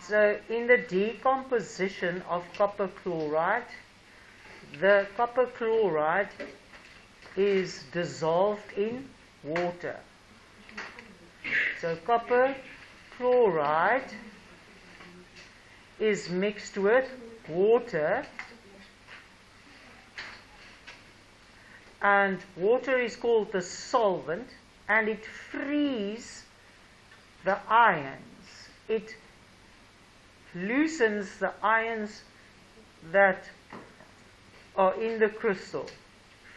So in the decomposition of copper chloride, the copper chloride is dissolved in water. So copper chloride is mixed with water, and water is called the solvent, and it frees the ions. It loosens the ions that are in the crystal,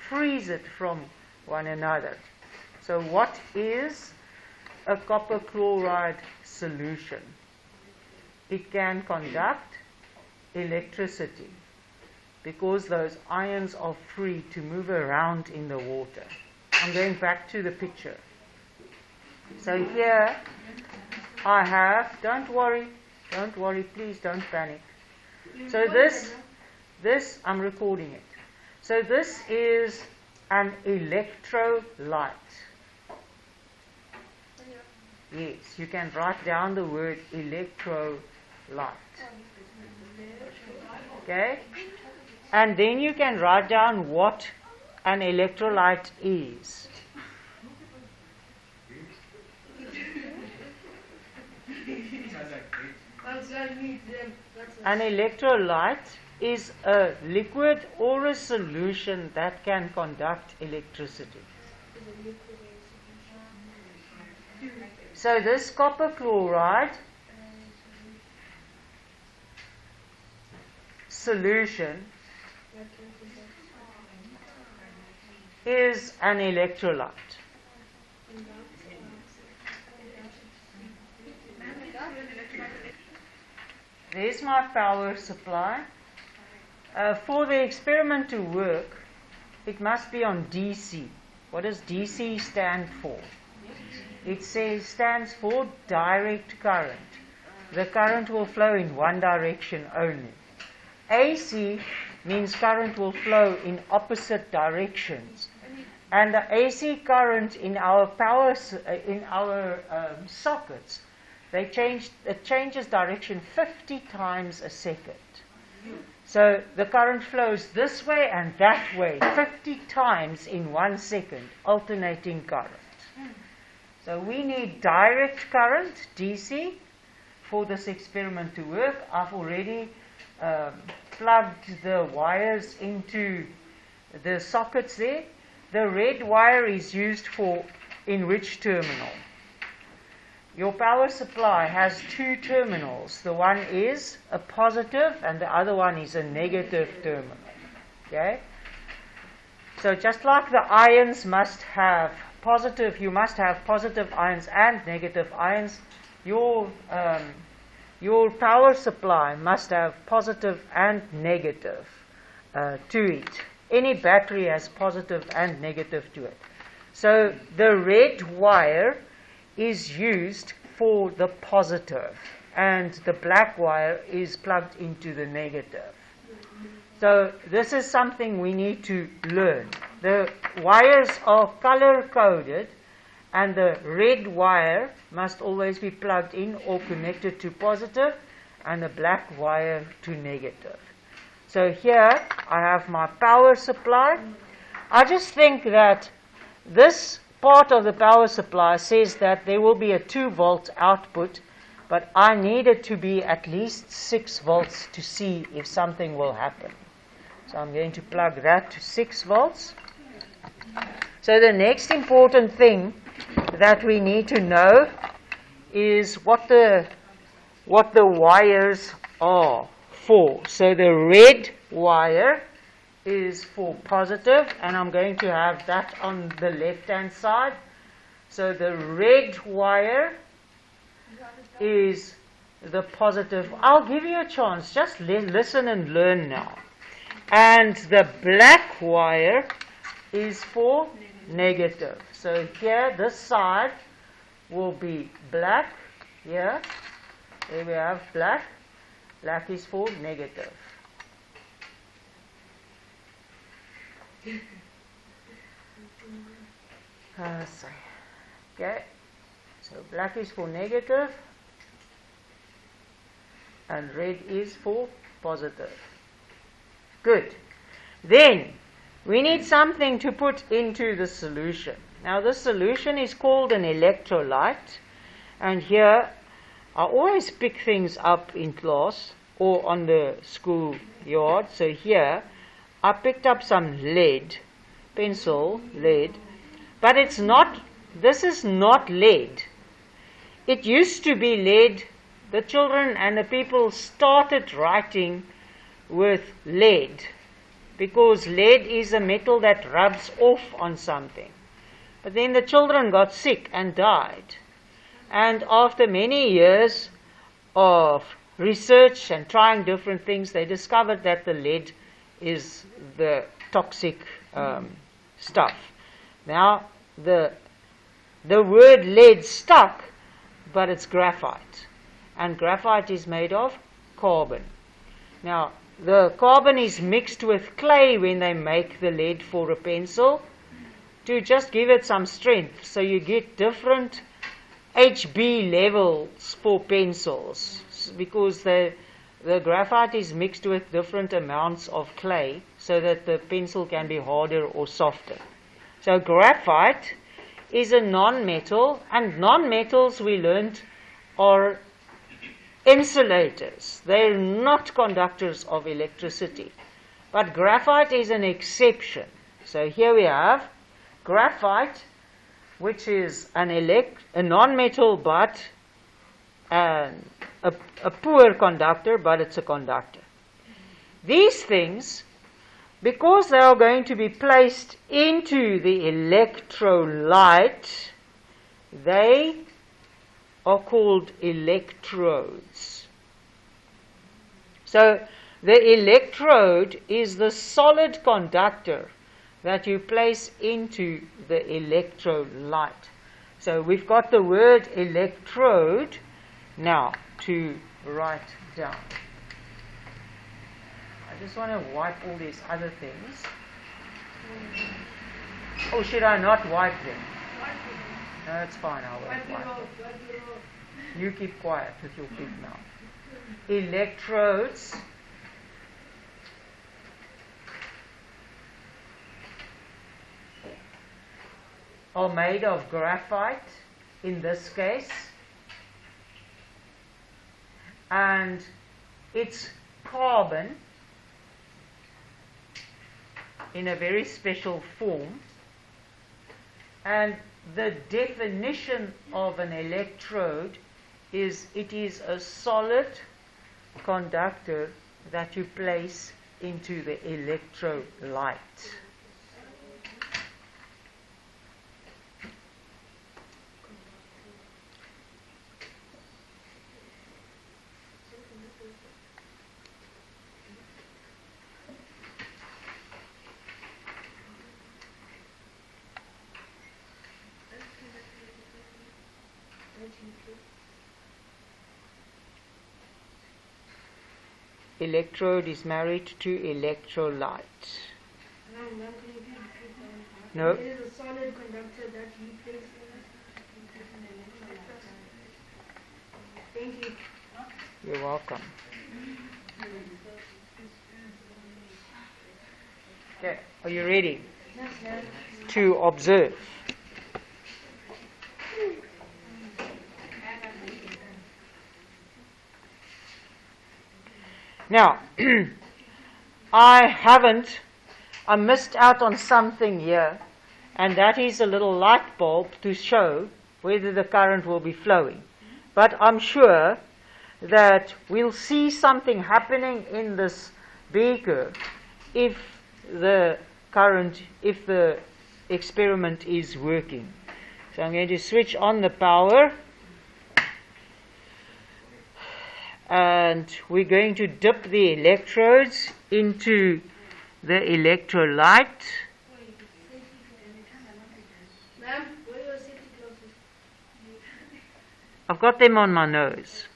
frees it from one another. So what is a copper chloride solution? It can conduct electricity because those ions are free to move around in the water. I'm going back to the picture. So here I have, don't worry, please don't panic. So this, I'm recording it. So this is an electrolyte. Yes, you can write down the word electrolyte. Okay? And then you can write down what an electrolyte is. An electrolyte is a liquid or a solution that can conduct electricity. So this copper chloride solution is an electrolyte. There's my power supply. For the experiment to work, it must be on DC. What does DC stand for? It stands for direct current. The current will flow in one direction only. AC means current will flow in opposite directions. And the AC current in our sockets, it changes direction 50 times a second. So the current flows this way and that way 50 times in 1 second, alternating current. So we need direct current, DC, for this experiment to work. I've already plugged the wires into the sockets there. The red wire is used in which terminal? Your power supply has two terminals. The one is a positive and the other one is a negative terminal. Okay? So just like the ions must have positive, you must have positive ions and negative ions. Your power supply must have positive and negative to it. Any battery has positive and negative to it. So the red wire is used for the positive and the black wire is plugged into the negative. So this is something we need to learn. The wires are color coded and the red wire must always be plugged in or connected to positive and the black wire to negative. So here I have my power supply. I just think that this part of the power supply says that there will be a 2-volt output, but I need it to be at least 6 volts to see if something will happen. So I'm going to plug that to 6 volts. So the next important thing that we need to know is what the wires are for. So the red wire is for positive, and I'm going to have that on the left hand side. So the red wire is the positive. I'll give you a chance, just listen and learn now. And the black wire is for negative. So here this side will be black. Here we have black. Black is for negative. Okay, so black is for negative and red is for positive. Good. Then we need something to put into the solution. Now the solution is called an electrolyte, and here I always pick things up in class or on the school yard. So here I picked up some lead, pencil lead, but this is not lead. It used to be lead. The children and the people started writing with lead because lead is a metal that rubs off on something. But then the children got sick and died. And after many years of research and trying different things, they discovered that the lead is the toxic stuff. Now, the word lead stuck, but it's graphite. And graphite is made of carbon. Now, the carbon is mixed with clay when they make the lead for a pencil to just give it some strength. So you get different HB levels for pencils because the graphite is mixed with different amounts of clay so that the pencil can be harder or softer. So graphite is a non-metal, and non-metals we learned are insulators. They're not conductors of electricity. But graphite is an exception. So here we have graphite, which is a non-metal but a poor conductor, but it's a conductor. These things, because they are going to be placed into the electrolyte, they are called electrodes. So the electrode is the solid conductor that you place into the electrolyte. So we've got the word electrode now to write down. I just want to wipe all these other things. Oh, should I not wipe them? No, it's fine, I won't wipe them. You keep quiet with your big mouth. Electrodes are made of graphite in this case, and it's carbon in a very special form. And the definition of an electrode is it is a solid conductor that you place into the electrolyte. Electrode is married to electrolyte. No. It is a solid conductor that you place in an electrolyte. Thank you. You're welcome. Okay, are you ready to observe? Now, I missed out on something here, and that is a little light bulb to show whether the current will be flowing. But I'm sure that we'll see something happening in this beaker if the experiment is working. So I'm going to switch on the power. And we're going to dip the electrodes into the electrolyte. Ma'am, where are your safety glasses? I've got them on my nose.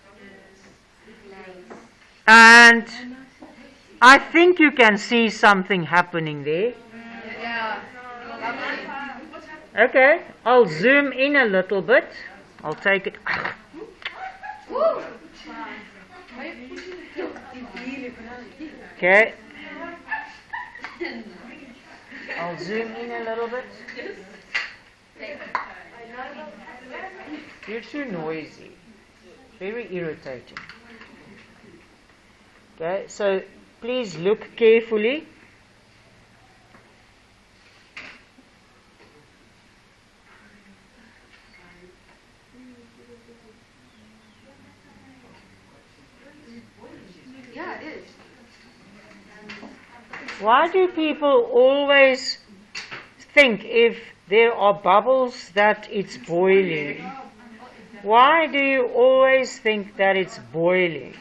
And I think you can see something happening there. Yeah. Okay, I'll zoom in a little bit. I'll take it. Why are you pushing Okay. I'll zoom in a little bit. You're too noisy. Very irritating. Okay, so please look carefully. Yeah, it is. Why do people always think if there are bubbles that it's boiling? Why do you always think that it's boiling?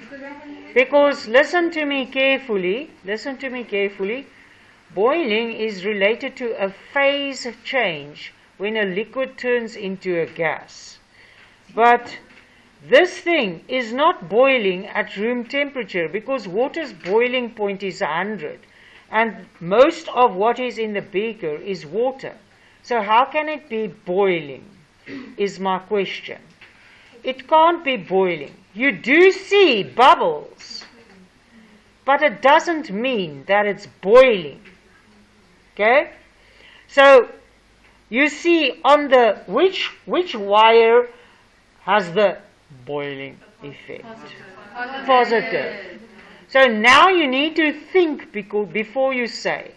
Because listen to me carefully, boiling is related to a phase change when a liquid turns into a gas. But this thing is not boiling at room temperature because water's boiling point is 100. And most of what is in the beaker is water. So how can it be boiling, is my question. It can't be boiling. You do see bubbles, but it doesn't mean that it's boiling. Okay? So you see on the which wire has the boiling effect? Positive. So now you need to think before you say.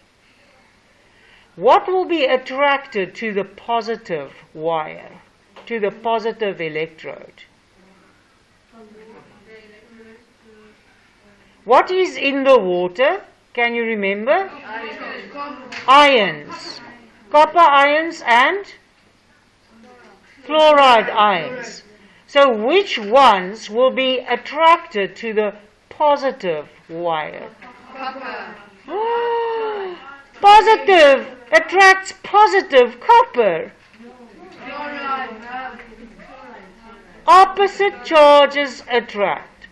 What will be attracted to the positive wire, to the positive electrode? What is in the water? Can you remember? Ions. Copper ions and chloride ions. So which ones will be attracted to the positive wire? Copper. Positive attracts positive copper. Opposite charges attract.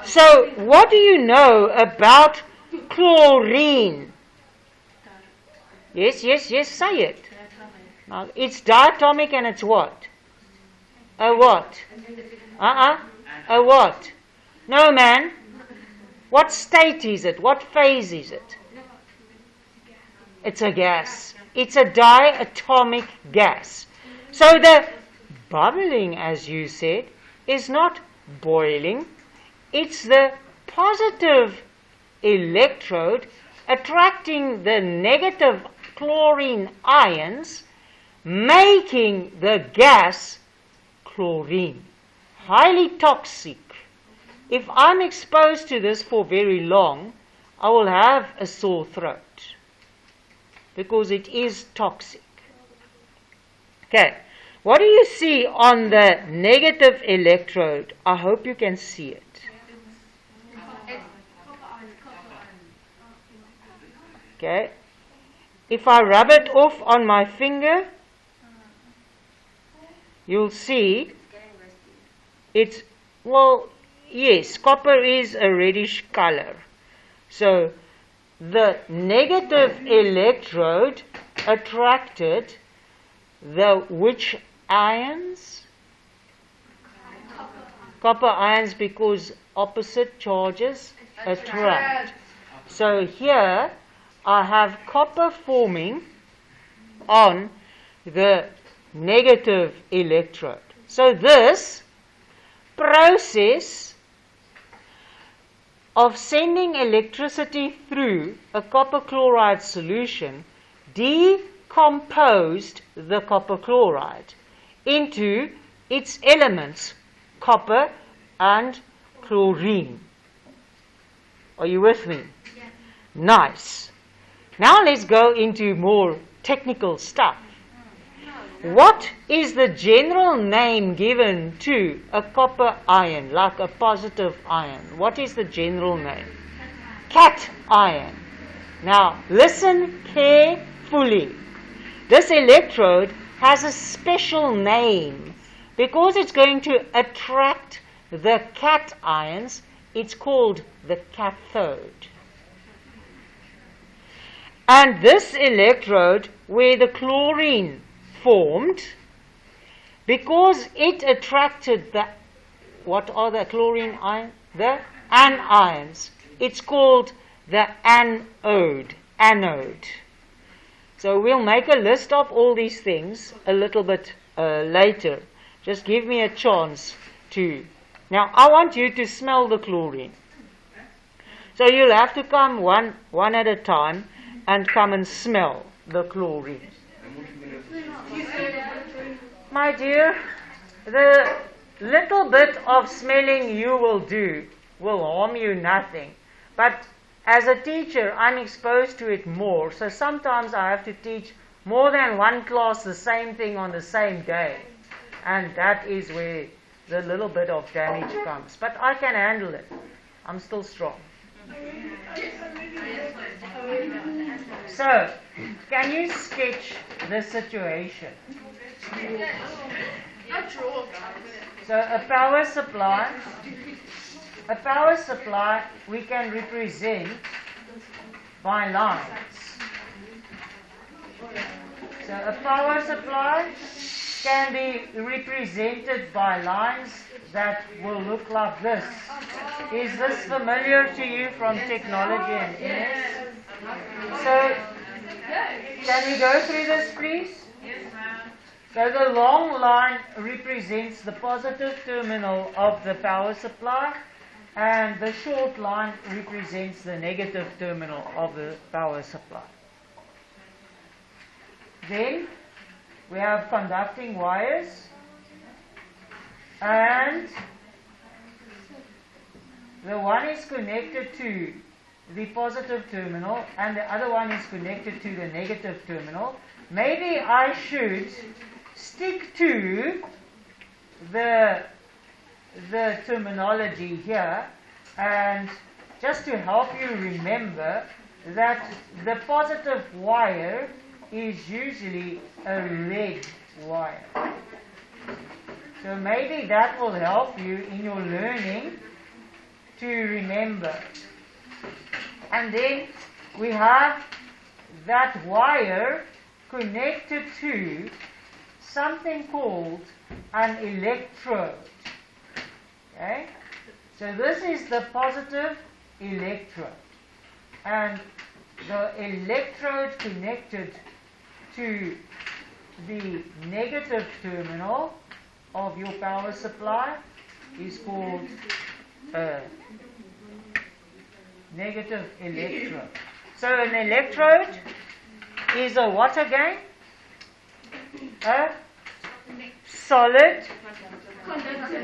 So what do you know about chlorine? Yes, say it. Now, it's diatomic and it's what? A what? A what? No, man. What state is it? What phase is it? It's a gas. It's a diatomic gas. So the bubbling, as you said, is not boiling. It's the positive electrode attracting the negative chlorine ions, making the gas chlorine. Highly toxic. If I'm exposed to this for very long, I will have a sore throat because it is toxic. Okay, what do you see on the negative electrode? I hope you can see it. Okay, if I rub it off on my finger, you'll see it's, well, yes, copper is a reddish color. So the negative electrode attracted the which ions? Copper ions, because opposite charges attract. So here I have copper forming on the negative electrode. So this process of sending electricity through a copper chloride solution decomposed the copper chloride into its elements, copper and chlorine. Are you with me? Yeah. Nice. Now let's go into more technical stuff. What is the general name given to a copper ion, like a positive ion? What is the general name? Cation. Now, listen carefully. This electrode has a special name because it's going to attract the cations. It's called the cathode. And this electrode, where the chlorine formed, because it attracted the, what are the chlorine ions? The anions. it's called the anode. So we'll make a list of all these things a little bit later. Just give me a chance to. Now I want you to smell the chlorine. So you'll have to come one at a time and come and smell the chlorine. My dear, the little bit of smelling you will do will harm you nothing. But as a teacher, I'm exposed to it more. So sometimes I have to teach more than one class the same thing on the same day. And that is where the little bit of damage comes. But I can handle it. I'm still strong. So, can you sketch the situation? So a power supply we can represent by lines. So a power supply can be represented by lines that will look like this. Is this familiar to you from technology and MS? So, can we go through this, please? Yes, ma'am. So the long line represents the positive terminal of the power supply, and the short line represents the negative terminal of the power supply. Then we have conducting wires, and the one is connected to the positive terminal and the other one is connected to the negative terminal. Maybe I should stick to the terminology here, and just to help you remember that the positive wire is usually a red wire. So maybe that will help you in your learning to remember. And then we have that wire connected to something called an electrode. Okay? So this is the positive electrode. And the electrode connected to the negative terminal of your power supply is called a negative electrode. So an electrode is a what again? A solid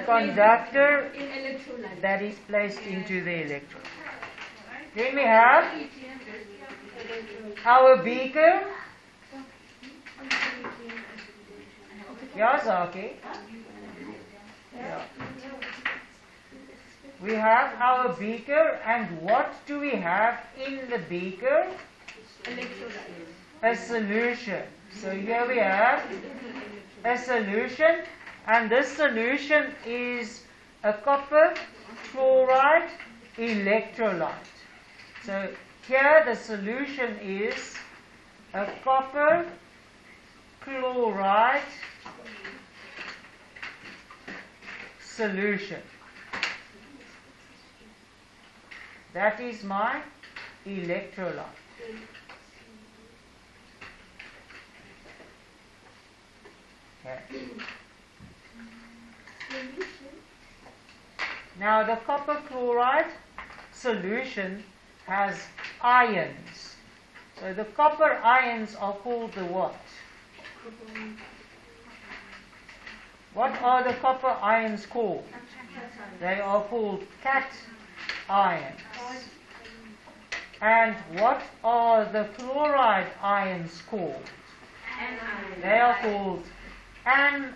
conductor that is placed into the electrode. Then we have our beaker. Yeah, Zaki. Yeah. We have our beaker, and what do we have in the beaker? A solution. So here we have a solution, and this solution is a copper chloride electrolyte. So here the solution is a copper chloride solution. That is my electrolyte. Okay. Now the copper chloride solution has ions. So the copper ions are called the what? What are the copper ions called? They are called cation ions. And what are the chloride ions called? They are called anions.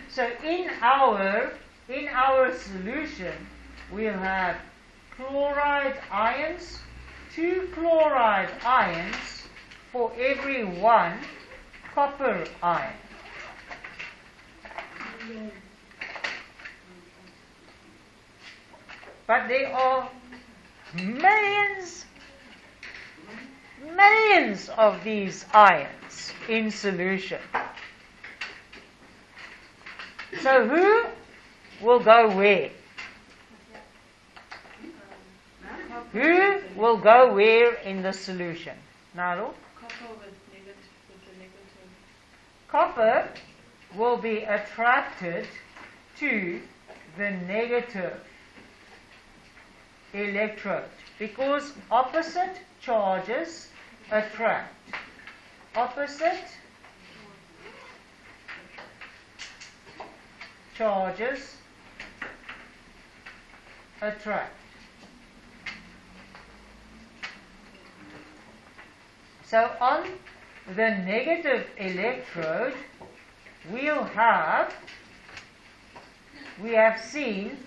So in our solution we'll have chloride ions, 2 chloride ions for every 1 copper ion. But there are millions of these ions in solution. So will go where? Who will go where in the solution? Naru? Copper with the negative. Copper will be attracted to the negative electrode because opposite charges attract. Opposite charges attract. So on the negative electrode, we have seen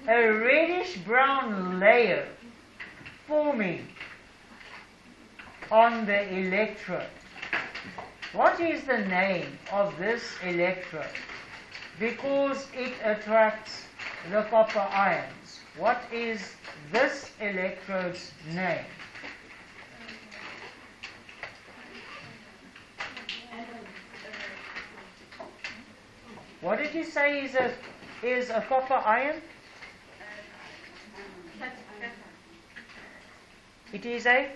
a reddish brown layer forming on the electrode. What is the name of this electrode? Because it attracts the copper ions. What is this electrode's name? What did you say is a copper ion? It is a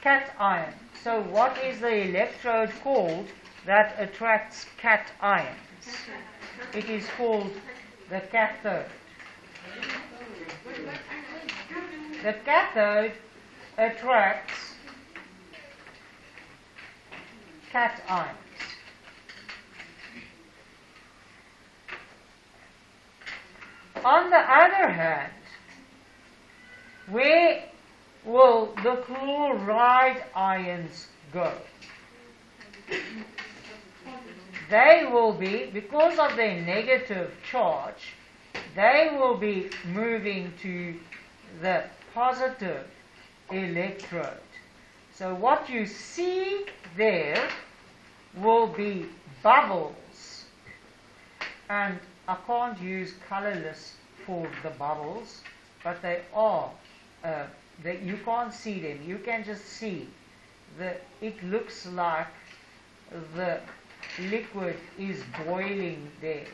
cation. So what is the electrode called that attracts cations? It is called the cathode. The cathode attracts cations. On the other hand, where will the chloride ions go? They will be, because of their negative charge, they will be moving to the positive electrode. So what you see there will be bubbles, and I can't use colorless for the bubbles, but they are, you can't see them, you can just see it looks like the liquid is boiling there.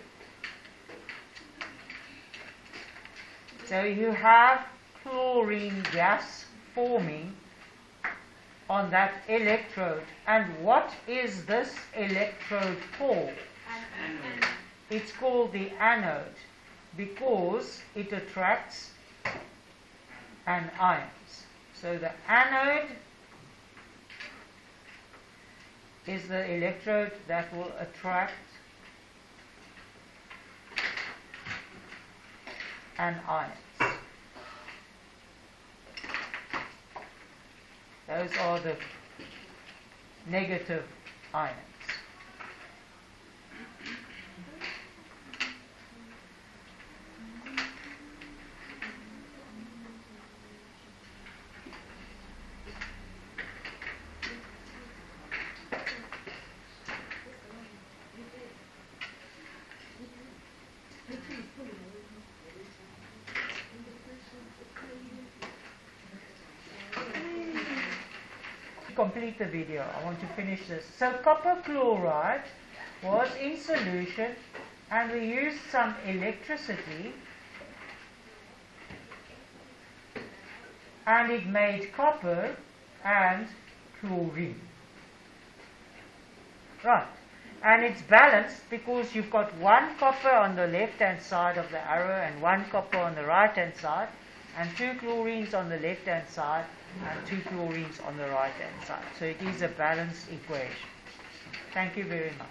So you have chlorine gas forming on that electrode. And what is this electrode called? It's called the anode because it attracts anions. So the anode is the electrode that will attract anions. Those are the negative ions. Complete the video. I want to finish this. So copper chloride was in solution and we used some electricity and it made copper and chlorine. Right. And it's balanced because you've got one copper on the left hand side of the arrow and one copper on the right hand side and two chlorines on the left hand side and two chlorines on the right hand side. So it is a balanced equation. Thank you very much.